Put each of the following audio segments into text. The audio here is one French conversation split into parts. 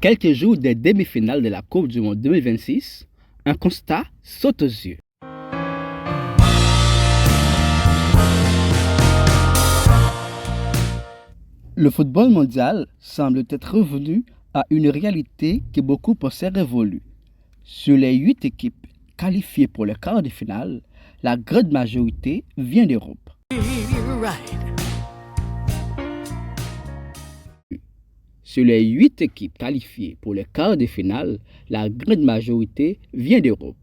quelques jours des demi-finales de la Coupe du Monde 2026, un constat saute aux yeux. Le football mondial semble être revenu à une réalité que beaucoup pensaient révolue. Sur les 8 équipes qualifiées pour le quart de finale, la grande majorité vient d'Europe. Sur les 8 équipes qualifiées pour le quart de finale, la grande majorité vient d'Europe.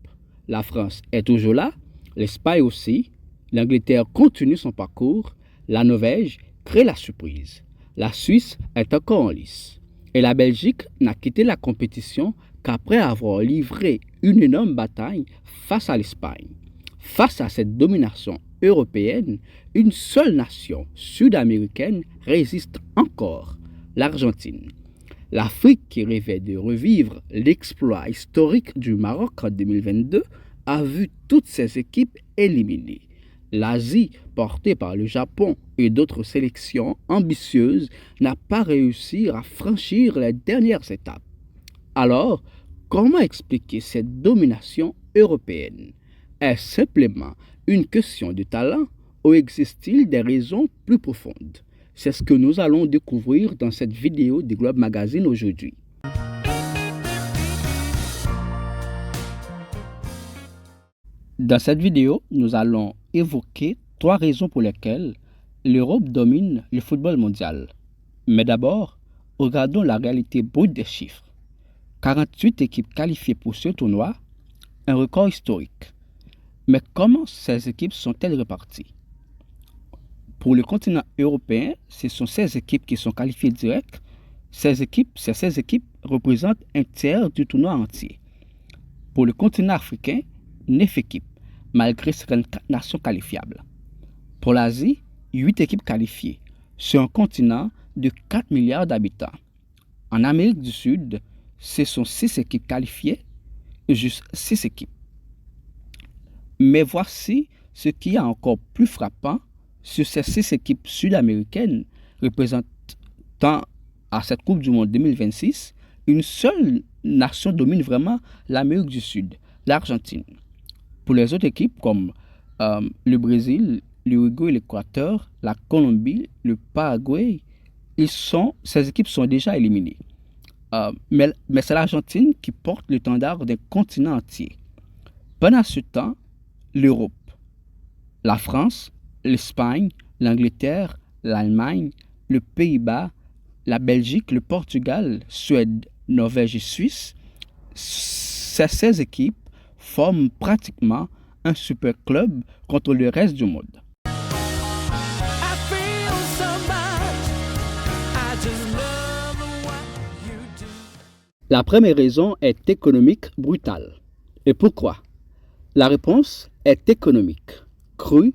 La France est toujours là, l'Espagne aussi, l'Angleterre continue son parcours, la Norvège crée la surprise, la Suisse est encore en lice. Et la Belgique n'a quitté la compétition qu'après avoir livré une énorme bataille face à l'Espagne. Face à cette domination européenne, une seule nation sud-américaine résiste encore, l'Argentine. L'Afrique, qui rêvait de revivre l'exploit historique du Maroc en 2022, a vu toutes ses équipes éliminées. L'Asie, portée par le Japon et d'autres sélections ambitieuses, n'a pas réussi à franchir les dernières étapes. Alors, comment expliquer cette domination européenne? Est-ce simplement une question de talent ou existe-t-il des raisons plus profondes? C'est ce que nous allons découvrir dans cette vidéo du Globe Magazine aujourd'hui. Dans cette vidéo, nous allons évoquer 3 raisons pour lesquelles l'Europe domine le football mondial. Mais d'abord, regardons la réalité brute des chiffres. 48 équipes qualifiées pour ce tournoi, un record historique. Mais comment ces équipes sont-elles réparties? Pour le continent européen, ce sont 16 équipes qui sont qualifiées directes. Ces 16 équipes représentent un tiers du tournoi entier. Pour le continent africain, 9 équipes, malgré certaines nations qualifiables. Pour l'Asie, 8 équipes qualifiées, sur un continent de 4 milliards d'habitants. En Amérique du Sud, ce sont 6 équipes qualifiées, juste 6 équipes. Mais voici ce qui est encore plus frappant. Sur ces 6 équipes sud-américaines représentant à cette Coupe du Monde 2026, une seule nation domine vraiment l'Amérique du Sud, l'Argentine. Pour les autres équipes comme le Brésil, l'Uruguay, l'Équateur, la Colombie, le Paraguay, ces équipes sont déjà éliminées. Mais c'est l'Argentine qui porte l'étendard d'un continent entier. Pendant ce temps, l'Europe, la France, l'Espagne, l'Angleterre, l'Allemagne, le Pays-Bas, la Belgique, le Portugal, Suède, Norvège et Suisse, ces 16 équipes forment pratiquement un super club contre le reste du monde. La première raison est économique brutale. Et pourquoi? La réponse est économique, crue,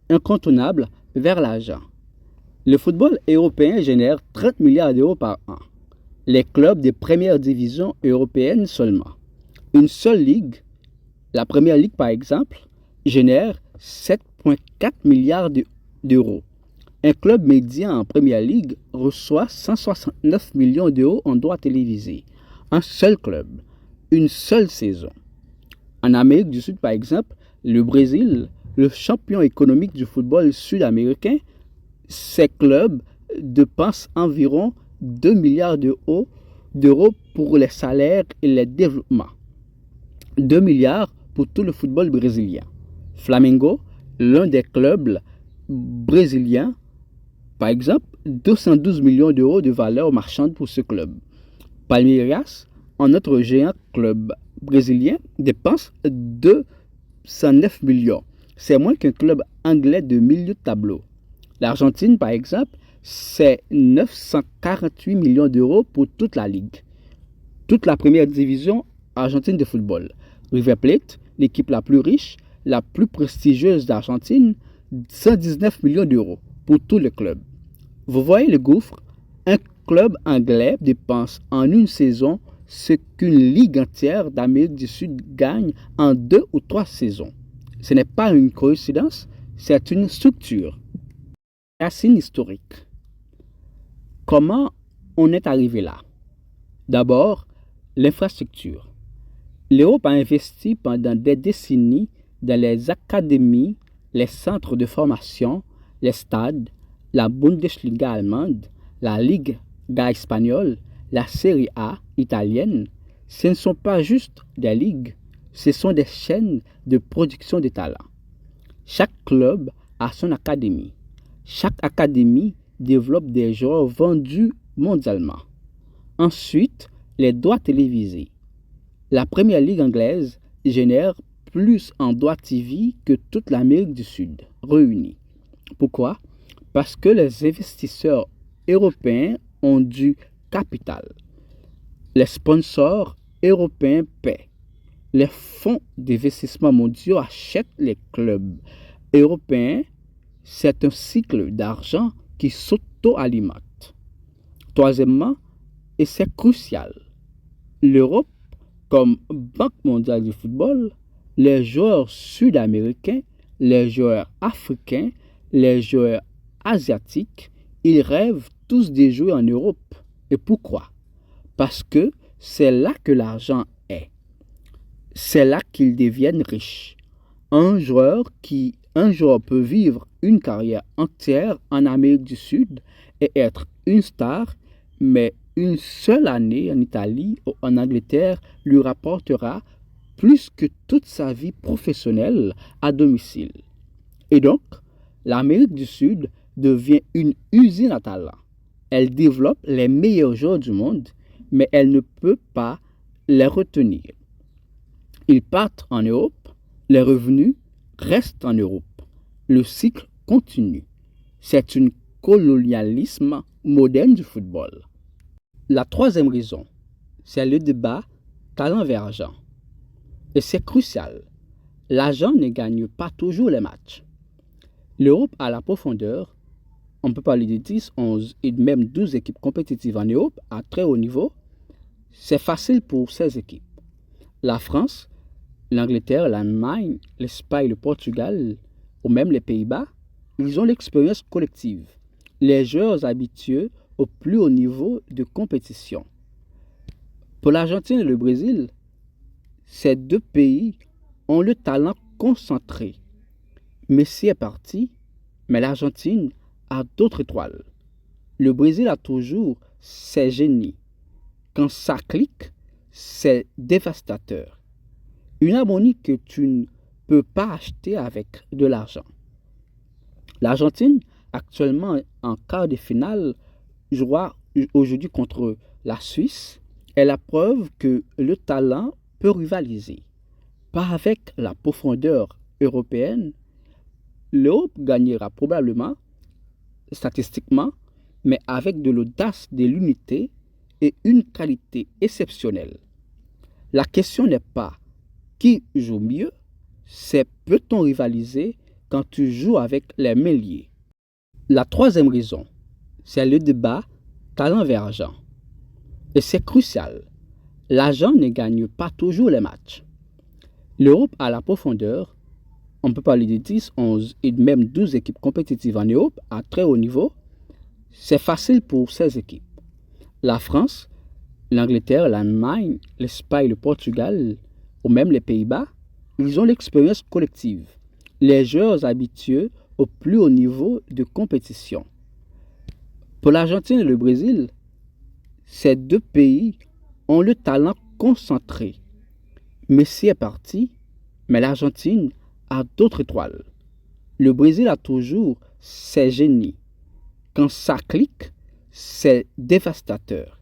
incontournable vers l'argent. Le football européen génère 30 milliards d'euros par an. Les clubs de première division européenne seulement. Une seule ligue, la première ligue par exemple, génère 7,4 milliards d'euros. Un club médian en première ligue reçoit 169 millions d'euros en droits télévisés. Un seul club, une seule saison. En Amérique du Sud par exemple, le Brésil, le champion économique du football sud-américain, ces clubs dépensent environ 2 milliards d'euros pour les salaires et les développements. 2 milliards pour tout le football brésilien. Flamengo, l'un des clubs brésiliens, par exemple, 212 millions d'euros de valeur marchande pour ce club. Palmeiras, un autre géant club brésilien, dépense 209 millions. C'est moins qu'un club anglais de milieu de tableau. L'Argentine, par exemple, c'est 948 millions d'euros pour toute la ligue. Toute la première division argentine de football. River Plate, l'équipe la plus riche, la plus prestigieuse d'Argentine, 119 millions d'euros pour tout le club. Vous voyez le gouffre? Un club anglais dépense en une saison ce qu'une ligue entière d'Amérique du Sud gagne en 2 ou 3 saisons. Ce n'est pas une coïncidence, c'est une structure. Racine historique. Comment on est arrivé là? D'abord, l'infrastructure. L'Europe a investi pendant des décennies dans les académies, les centres de formation, les stades, la Bundesliga allemande, la Liga espagnole, la Serie A italienne. Ce ne sont pas juste des ligues, ce sont des chaînes de production de talents. Chaque club a son académie. Chaque académie développe des joueurs vendus mondialement. Ensuite, les droits télévisés. La première ligue anglaise génère plus en droits TV que toute l'Amérique du Sud réunie. Pourquoi? Parce que les investisseurs européens ont du capital. Les sponsors européens paient. Les fonds d'investissement mondiaux achètent les clubs européens. C'est un cycle d'argent qui s'auto-alimente. Troisièmement, et c'est crucial, l'Europe, comme Banque mondiale du football, les joueurs sud-américains, les joueurs africains, les joueurs asiatiques, ils rêvent tous de jouer en Europe. Et pourquoi? Parce que c'est là que l'argent est. C'est là qu'ils deviennent riches. Un joueur peut vivre une carrière entière en Amérique du Sud et être une star, mais une seule année en Italie ou en Angleterre lui rapportera plus que toute sa vie professionnelle à domicile. Et donc, l'Amérique du Sud devient une usine à talent. Elle développe les meilleurs joueurs du monde, mais elle ne peut pas les retenir. Ils partent en Europe, les revenus restent en Europe. Le cycle continue. C'est un colonialisme moderne du football. La troisième raison, c'est le débat talent vers argent. Et c'est crucial. L'argent ne gagne pas toujours les matchs. L'Europe a la profondeur. On peut parler de 10, 11 et même 12 équipes compétitives en Europe à très haut niveau. C'est facile pour ces équipes. La France, l'Angleterre, l'Allemagne, l'Espagne, le Portugal ou même les Pays-Bas, ils ont l'expérience collective. Les joueurs habitués au plus haut niveau de compétition. Pour l'Argentine et le Brésil, ces deux pays ont le talent concentré. Messi est parti, mais l'Argentine a d'autres étoiles. Le Brésil a toujours ses génies. Quand ça clique, c'est dévastateur. Une harmonie que tu ne peux pas acheter avec de l'argent. L'Argentine, actuellement en quart de finale, jouera aujourd'hui contre la Suisse, est la preuve que le talent peut rivaliser. Pas avec la profondeur européenne, l'Europe gagnera probablement, statistiquement, mais avec de l'audace, de l'unité et une qualité exceptionnelle. La question n'est pas qui joue mieux, c'est peut-on rivaliser quand tu joues avec les mains liées. La troisième raison, c'est le débat talent vers argent. Et c'est crucial. L'argent ne gagne pas toujours les matchs. L'Europe a la profondeur. On peut parler de 10, 11 et même 12 équipes compétitives en Europe à très haut niveau. C'est facile pour ces équipes. La France, l'Angleterre, l'Allemagne, l'Espagne, le Portugal ou même les Pays-Bas, ils ont l'expérience collective. Les joueurs habitués au plus haut niveau de compétition. Pour l'Argentine et le Brésil, ces deux pays ont le talent concentré. Messi est parti, mais l'Argentine a d'autres étoiles. Le Brésil a toujours ses génies. Quand ça clique, c'est dévastateur.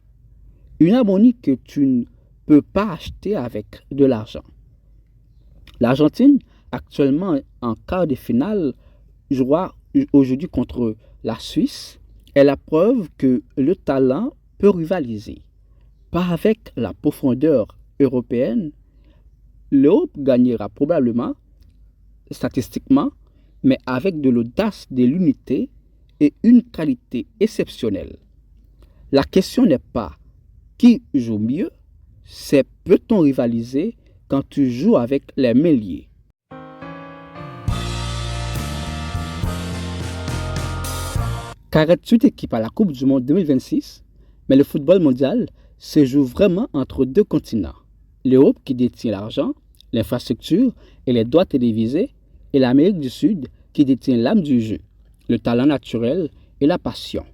Une harmonie que tu ne peux pas acheter avec de l'argent. L'Argentine, actuellement en quart de finale, jouera aujourd'hui contre la Suisse, est la preuve que le talent peut rivaliser. Pas avec la profondeur européenne, l'Europe gagnera probablement, statistiquement, mais avec de l'audace, de l'unité et une qualité exceptionnelle. La question n'est pas qui joue mieux, c'est peut-on rivaliser quand tu joues avec les mains liées. Car 48 équipes à la Coupe du Monde 2026, mais le football mondial, se joue vraiment entre deux continents. L'Europe qui détient l'argent, l'infrastructure et les droits télévisés, et l'Amérique du Sud qui détient l'âme du jeu, le talent naturel et la passion.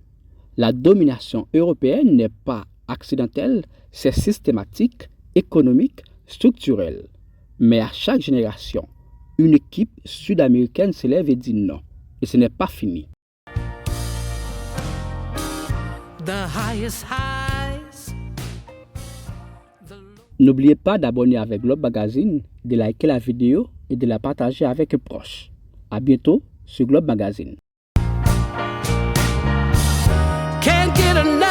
La domination européenne n'est pas accidentelle, c'est systématique, économique, structurelle. Mais à chaque génération, une équipe sud-américaine s'élève et dit non. Et ce n'est pas fini. N'oubliez pas d'abonner avec Globe Magazine, de liker la vidéo et de la partager avec un proche. À bientôt sur Globe Magazine. Can't get enough.